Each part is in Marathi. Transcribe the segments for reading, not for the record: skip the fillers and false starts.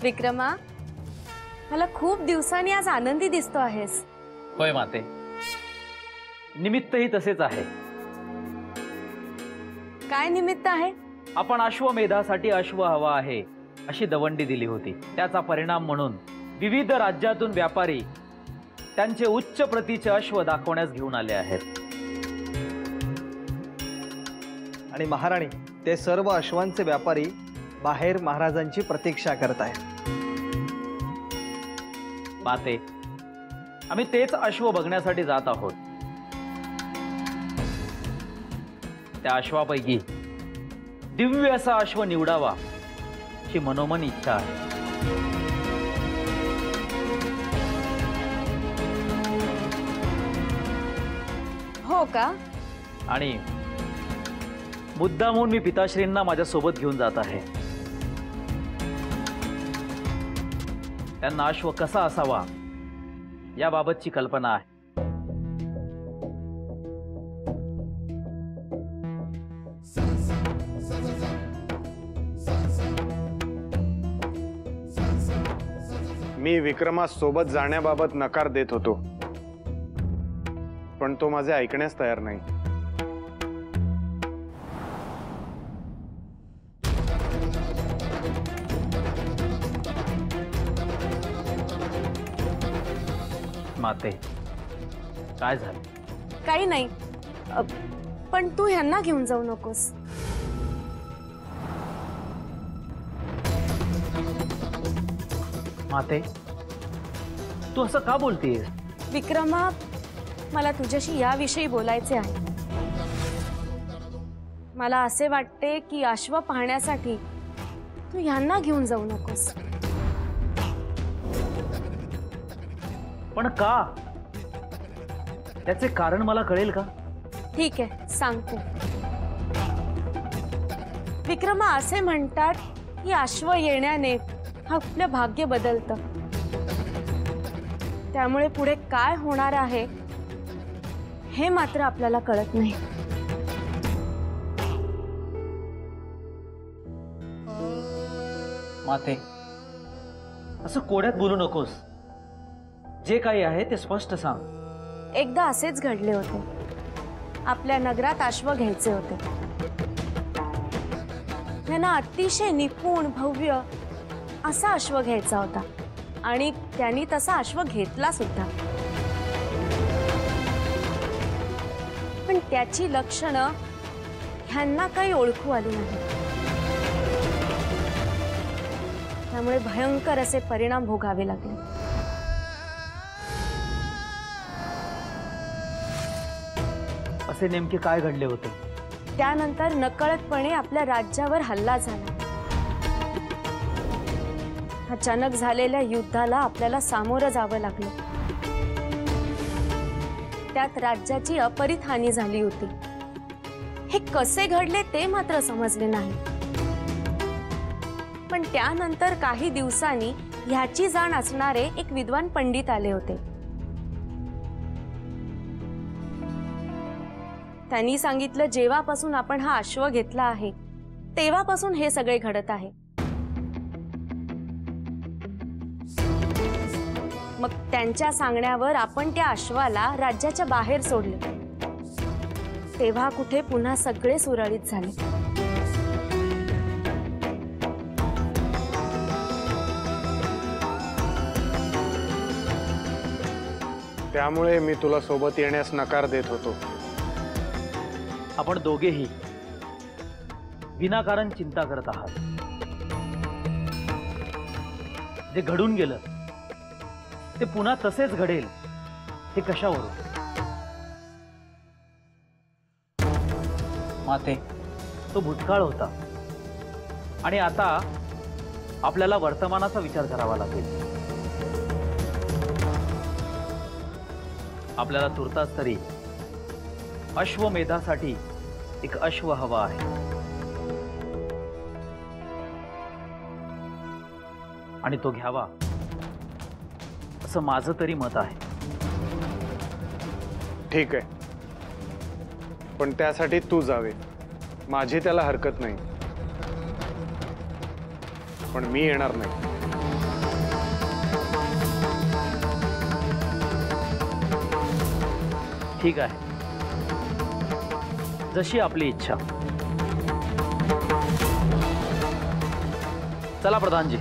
विक्रमा, मला खूप दिवसांनी आज आनंदी दिसतो आहेस। होय माते, निमित्तही तसेच आहे। काय निमित्त आहे? आपण अश्वमेधासाठी अश्व हवा आहे अशी दवंडी दिली होती। त्याचा परिणाम म्हणून विविध राज्यातून व्यापारी त्यांचे उच्च प्रतीचे अश्व दाखवण्यास घेऊन आले आहेत। आणि महाराणी, ते सर्व अश्वांचे व्यापारी बाहेर महाराजांची प्रतीक्षा करत आहेत। माते, आम्ही तेच अश्व बघण्यासाठी जात आहोत। त्या अश्वापैकी दिव्य असा अश्व निवडावा अशी मनोमन इच्छा आहे। हो का? आणि मुद्दामून मी पिताश्रींना माझ्या सोबत घेऊन जात आहे। त्यांना अश्व कसा असावा याबाबतची कल्पना आहे। मी विक्रमास सोबत जाण्याबाबत नकार देत होतो, पण तो माझे ऐकण्यास तयार नाही। माते, काय झालं? काही नाही, पण तू ह्यांना घेऊन जाऊ नकोस। माते, तू असं का बोलतेस? विक्रमा, मला तुझ्याशी याविषयी बोलायचे आहे। मला असे वाटते की अश्व पाहण्यासाठी तू ह्यांना घेऊन जाऊ नकोस। पण का? त्याचे कारण मला कळेल का? ठीक आहे, सांगते। विक्रमा, असे म्हणतात की अश्व येण्याने आपलं भाग्य बदलतं। त्यामुळे पुढे काय होणार आहे हे मात्र आपल्याला कळत नाही। माते, असं कोड्यात बोलू नकोस। जे काही आहे ते स्पष्ट सांग। एकदा असेच घडले होते। आपल्या नगरात अश्व घ्यायचे होते। त्यांना अतिशय निपुण भव्य असा अश्व घ्यायचा होता आणि त्यांनी तसा अश्व घेतला सुद्धा। पण त्याची लक्षणं ह्यांना काही ओळखू आली नाही। त्यामुळे भयंकर असे परिणाम भोगावे लागले। असे नेमके काय घडले होते? त्यानंतर नकळतपणे आपल्या राज्यावर हल्ला झाला। अचानक झालेल्या युद्धाला आपल्याला सामोरं जावं लागलं। त्यात राज्याची अपरित हानी झाली होती। हे कसे घडले ते मात्र समजले नाही। पण त्यानंतर काही दिवसांनी ह्याची जाण असणारे एक विद्वान पंडित आले होते। त्यांनी सांगितलं, जेव्हापासून आपण हा अश्व घेतला आहे तेव्हापासून हे सगळे घडत आहे। मग त्यांच्या सांगण्यावर आपण त्या अश्वाला राज्याच्या बाहेर सोडले। तेव्हा कुठे पुन्हा सगळे सुरळीत झाले। त्यामुळे मी तुला सोबत येण्यास नकार देत होतो। आपण दोघेही विनाकारण चिंता करत आहात। जे घडून गेलं ते पुन्हा तसेच घडेल हे कशावरून? माते, तो भूतकाळ होता आणि आता आपल्याला वर्तमानाचा विचार करावा लागेल। आपल्याला तुर्तास तरी अश्वमेधासाठी एक अश्व हवा आहे आणि तो घ्यावा असं माझं तरी मत आहे। ठीक आहे, पण त्यासाठी तू जावे, माझी त्याला हरकत नाही, पण मी येणार नाही। ठीक आहे, जशी आपली इच्छा. चला प्रधानजी.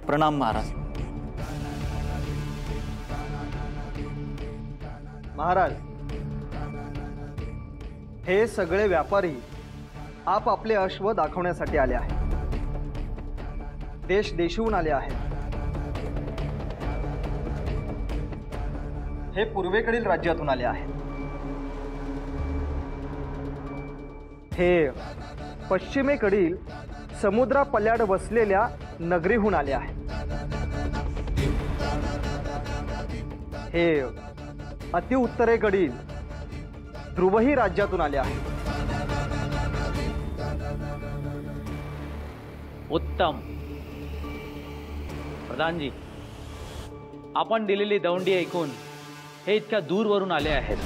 प्रणाम महाराज. महाराज, हे सगळे व्यापारी आपले अश्व दाखवण्यासाठी आले आहेत. देश देशून आले आहेत. हे पूर्वेकडील राज्यातून आले आहेत. हे पश्चिमेकडील समुद्रापल्याड वसलेल्या नगरीहून आले आहेत. हे अति उत्तरेकडील ध्रुवही राज्यातून आले आहेत. उत्तम. प्रधानजी, आपण दिलेली दौंडी ऐकून हे इतक्या दूरवरून आले आहेत.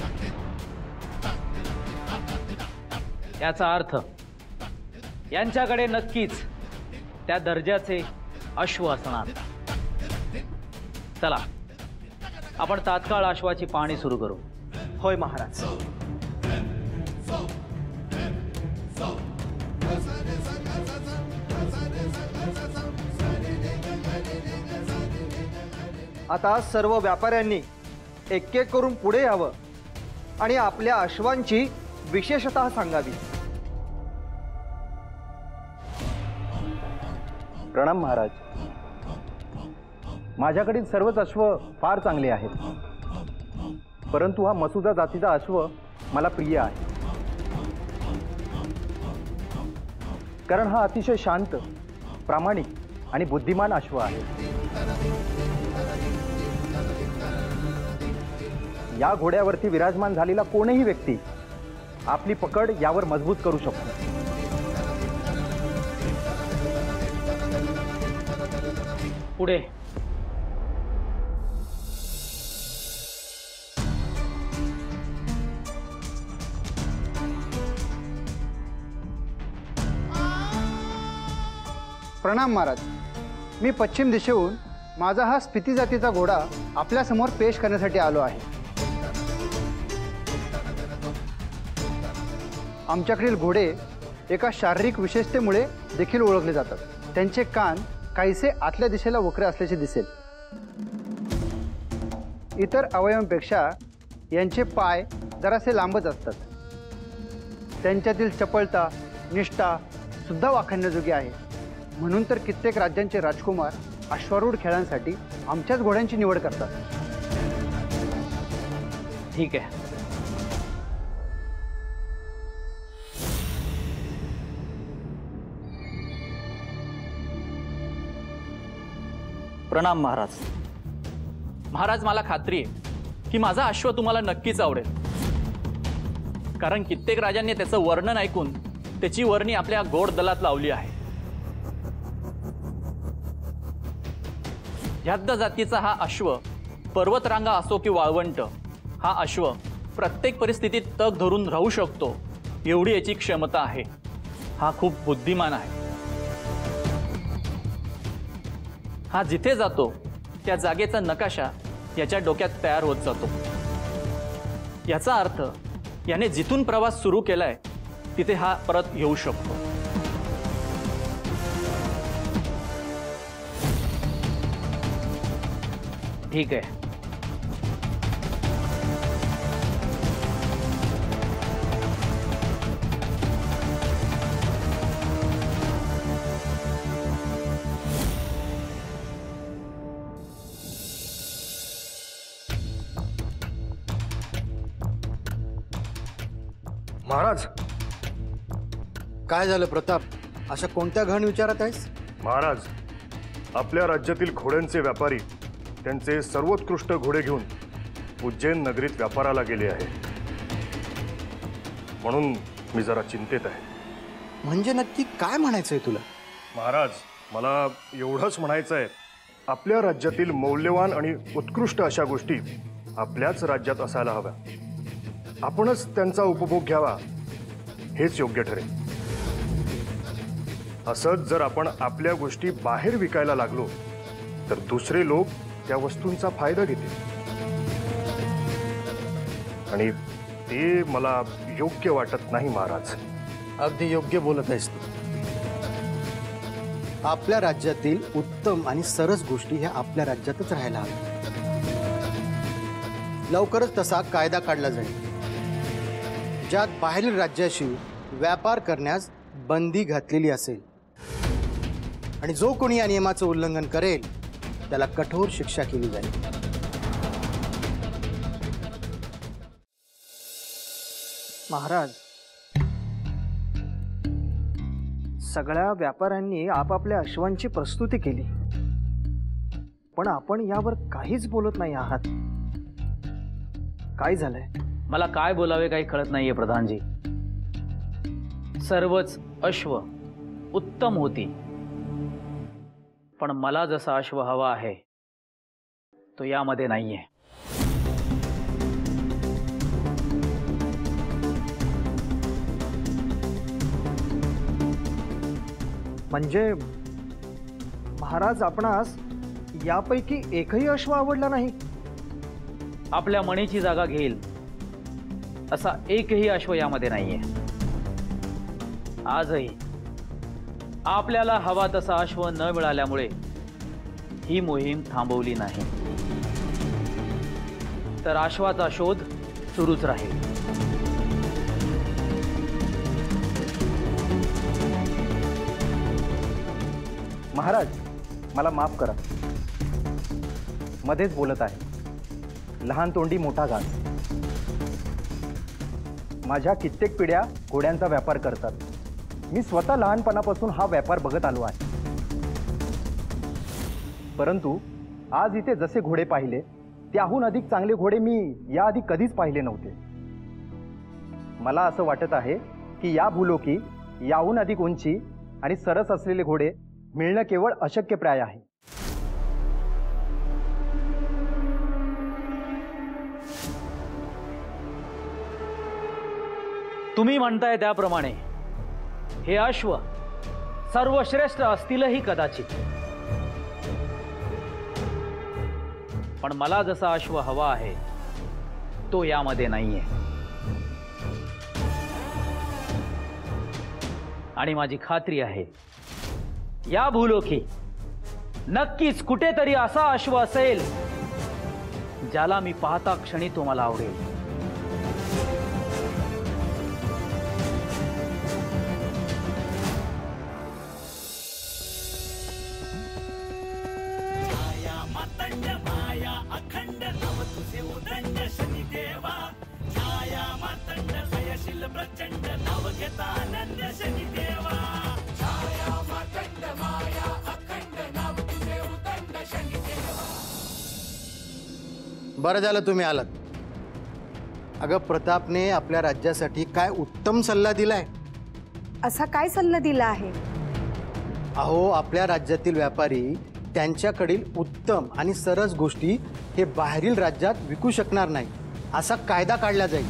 याचा अर्थ यांच्याकडे नक्कीच त्या दर्जाचे अश्व असणार. चला, आपण तात्काळ अश्वाची पाहणी सुरू करू. होय महाराज. आता सर्व व्यापाऱ्यांनी एक एक करून पुढे यावं आणि आपल्या अश्वांची विशेषतः सांगावी. प्रणाम महाराज. माझ्याकडील सर्वच अश्व फार चांगले आहेत, परंतु हा मसुदा जातीचा अश्व मला प्रिय आहे, कारण हा अतिशय शांत, प्रामाणिक आणि बुद्धिमान अश्व आहे. या घोड्यावरती विराजमान झालेला कोणीही व्यक्ती आपली पकड यावर मजबूत करू शकतो. पुढे. प्रणाम महाराज. मी पश्चिम दिशेहून माझा हा स्पिती जातीचा घोडा आपल्यासमोर पेश करण्यासाठी आलो आहे. आमच्याकडील घोडे एका शारीरिक विशेषतेमुळे देखील ओळखले जातात. त्यांचे कान काहीसे आतल्या दिशेला वक्र असल्याचे दिसेल. इतर अवयवांपेक्षा यांचे पाय जरासे लांबच असतात. त्यांच्यातील चपळता, निष्ठा सुद्धा वाखाणण्याजोगी आहे. म्हणून तर कित्येक राज्यांचे राजकुमार अश्वारूढ खेळांसाठी आमच्याच घोड्यांची निवड करतात. ठीक आहे. प्रणाम महाराज. महाराज, मला खात्री आहे की माझा अश्व तुम्हाला नक्कीच आवडेल, कारण कित्येक राजांनी त्याचं वर्णन ऐकून त्याची वर्णी आपल्या घोड दलात लावली आहे. ह्याद्द जातीचा हा अश्व पर्वतरांगा असो की वाळवंट, हा अश्व प्रत्येक परिस्थितीत तग धरून राहू शकतो एवढी याची क्षमता आहे. हा खूप बुद्धिमान आहे. हा जिथे जातो त्या जागेचा नकाशा याच्या डोक्यात तयार होत जातो. याचा अर्थ याने जिथून प्रवास सुरू केलाय तिथे हा परत येऊ शकतो. ठीक आहे. महाराज, काय झालं प्रताप? अशा कोणत्या घण विचारत आहेस? महाराज, आपल्या राज्यातील घोड्यांचे व्यापारी त्यांचे सर्वोत्कृष्ट घोडे घेऊन उज्जैन नगरीत व्यापाराला गेले आहे, म्हणून मी जरा चिंतेत आहे. म्हणजे नक्की काय म्हणायचंय तुला? महाराज, मला एवढंच म्हणायचं आहे आपल्या राज्यातील मौल्यवान आणि उत्कृष्ट अशा गोष्टी आपल्याच राज्यात असायला हव्या. आपणच त्यांचा उपभोग घ्यावा हेच योग्य ठरेल. असंच जर आपण आपल्या गोष्टी बाहेर विकायला लागलो तर दुसरे लोक त्या वस्तूंचा फायदा घेतील आणि ते मला योग्य वाटत नाही महाराज. अगदी योग्य बोलत आहेस तू. आपल्या राज्यातील उत्तम आणि सरस गोष्टी ह्या आपल्या राज्यातच राहायला हव्या. लवकरच तसा कायदा काढला जाईल ज्यात बाहेरील राज्याशी व्यापार करण्यास बंदी घातलेली असेल आणि जो कोणी या नियमाचं उल्लंघन करेल त्याला कठोर शिक्षा केली जाईल. महाराज, सगळ्या व्यापाऱ्यांनी आपापल्या अश्वांची प्रस्तुती केली, पण आपण यावर काहीच बोलत नाही आहात. काय झालंय? मला काय बोलावे काही कळत नाहीये प्रधानजी. सर्वच अश्व उत्तम होती, पण मला जसा अश्व हवा आहे तो यामध्ये नाहीये. म्हणजे महाराज, आपणास यापैकी एकही अश्व आवडला नाही? आपल्या मणीची जागा घेईल असा एकही अश्व यामध्ये नाहीये. आजही आपल्याला हवा तसा अश्व न मिळाल्यामुळे ही मोहीम थांबवली नाही, तर अश्वाचा शोध सुरूच राहील. महाराज, मला माफ करा, मध्येच बोलत आहे. लहान तोंडी मोठा घास. माझ्या कित्येक पिढ्या घोड्यांचा व्यापार करतात. मी स्वतः लहानपणापासून हा व्यापार बघत आलो आहे. परंतु आज इथे जसे घोडे पाहिले त्याहून अधिक चांगले घोडे मी याआधी कधीच पाहिले नव्हते. मला असं वाटत आहे की या भूलोकी याहून अधिक उंची आणि सरस असलेले घोडे मिळणं केवळ अशक्यप्राय आहे. तुम्ही म्हणताय त्याप्रमाणे हे अश्व सर्वश्रेष्ठ असतीलही कदाचित, पण मला जसा अश्व हवा आहे तो यामध्ये नाहीये. आणि माझी खात्री आहे या भूलोकी नक्कीच कुठेतरी असा अश्व असेल ज्याला मी पाहता क्षणी तुम्हाला आवडेल. बरं झालं तुम्ही आलात. अगं, प्रतापने आपल्या राज्यासाठी काय उत्तम सल्ला दिलाय. असा काय सल्ला दिला आहे? अहो, आपल्या राज्यातील व्यापारी त्यांच्याकडील उत्तम आणि सरस गोष्टी हे बाहेरील राज्यात विकू शकणार नाही असा कायदा काढला जाईल,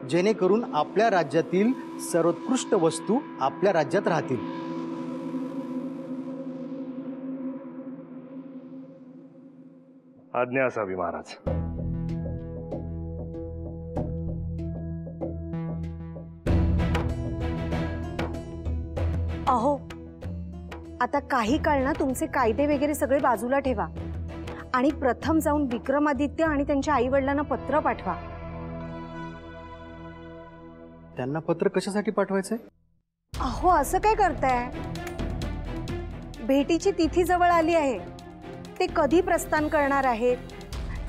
जेणेकरून आपल्या राज्यातील सर्वोत्कृष्ट वस्तू आपल्या राज्यात राहतील. आज्ञा असावी महाराज. अहो, आता काही काळ ना तुमचे कायदे वगैरे सगळे बाजूला ठेवा आणि प्रथम जाऊन विक्रमादित्य आणि त्यांच्या आई वडिलांना पत्र पाठवा. त्यांना पत्र कशासाठी पाठवायचंय? अहो, असं काय करताय? भेटीची तिथी जवळ आली आहे. ते कधी प्रस्थान करणार आहेत,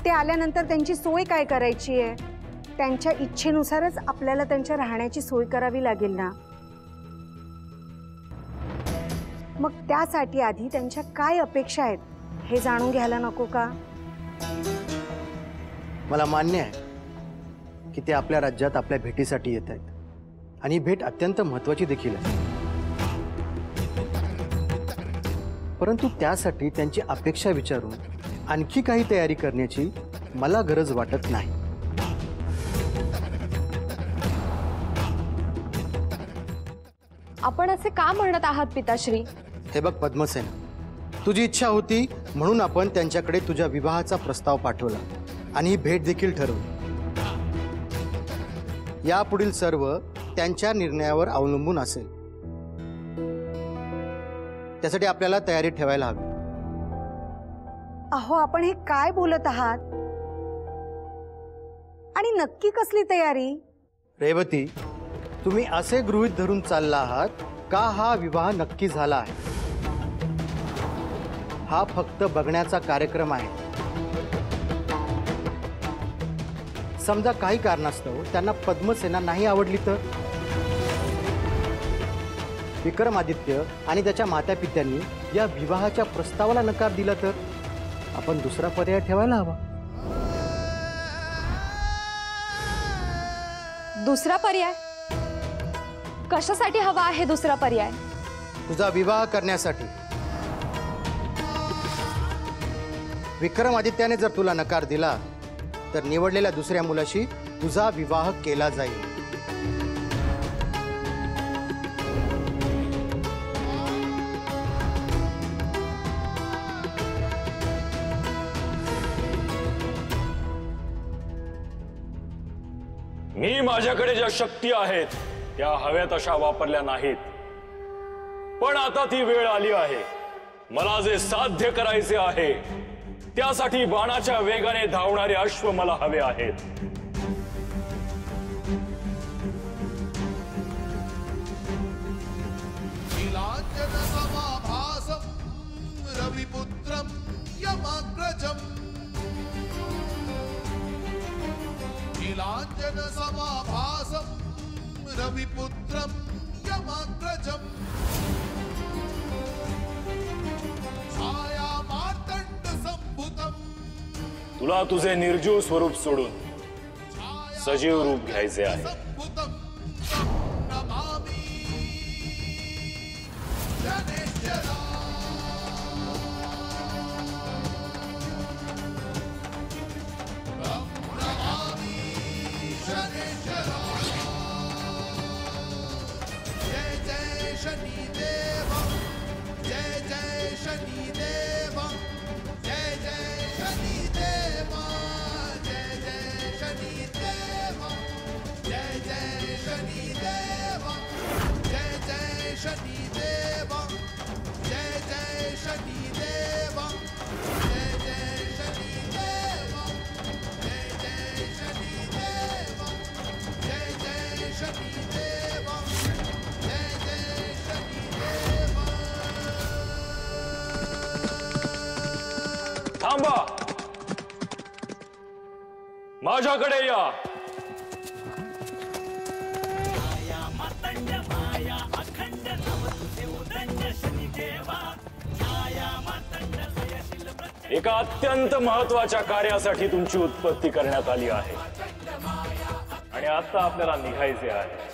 ते आल्यानंतर त्यांची सोय काय करायची आहे, त्यांच्या इच्छेनुसारच आपल्याला त्यांच्या राहण्याची सोय करावी लागेल ना. मग त्यासाठी आधी त्यांच्या काय अपेक्षा आहेत हे जाणून घ्यायला नको का? मला मान्य आहे की ते आपल्या राज्यात आपल्या भेटीसाठी येत आहेत आणि ही भेट अत्यंत महत्त्वाची देखील आहे. परंतु त्यासाठी त्यांची अपेक्षा विचारून आणखी काही तयारी करण्याची मला गरज वाटत नाही. आपण असे का म्हणत आहात पिताश्री? हे बघ पद्मसेन, तुझी इच्छा होती म्हणून आपण त्यांच्याकडे तुझ्या विवाहाचा प्रस्ताव पाठवला आणि ही भेट देखील ठरवली. यापुढील सर्व त्यांच्या निर्णयावर अवलंबून असेल. त्यासाठी आपल्याला तयारी ठेवायला हवी. अहो, आपण हे काय बोलत आहात? आणि नक्की कसली तयारी? रेवती, तुम्ही असे गृहीत धरून चालला आहात का हा विवाह नक्की झाला आहे? हा फक्त बघण्याचा कार्यक्रम आहे. समजा काही कारणास्तव त्यांना पद्मसेना नाही आवडली तर? विक्रमादित्य आणि त्याच्या मातापित्यांनी या विवाहाच्या प्रस्तावाला नकार दिला तर आपण दुसरा पर्याय ठेवायला हवा. दुसरा पर्याय? कशासाठी हवा आहे दुसरा पर्याय? तुझा विवाह करण्यासाठी. विक्रमादित्याने जर तुला नकार दिला तर निवडलेल्या दुसऱ्या मुलाशी तुझा विवाह केला जाईल. मी माझ्याकडे ज्या शक्ती आहेत त्या हव्या तशा वापरल्या नाहीत, पण आता ती वेळ आली आहे. मला जे साध्य करायचे आहे त्यासाठी बाणाच्या वेगाने धावणारे अश्व मला हवे आहेत. रविपुत्रं यमाग्रजम् नीलांजन समाभासं रविपुत्रं यमाग्रजम् छाया मार्तंड संभुतं. तुला तुझे निर्जीव स्वरूप सोडून सजीव रूप घ्यायचे आहे. थांबा, माझ्याकडे या. एका अत्यंत महत्वाच्या कार्यासाठी तुमची उत्पत्ती करण्यात आली आहे आणि आता आपल्याला निघायचे आहे.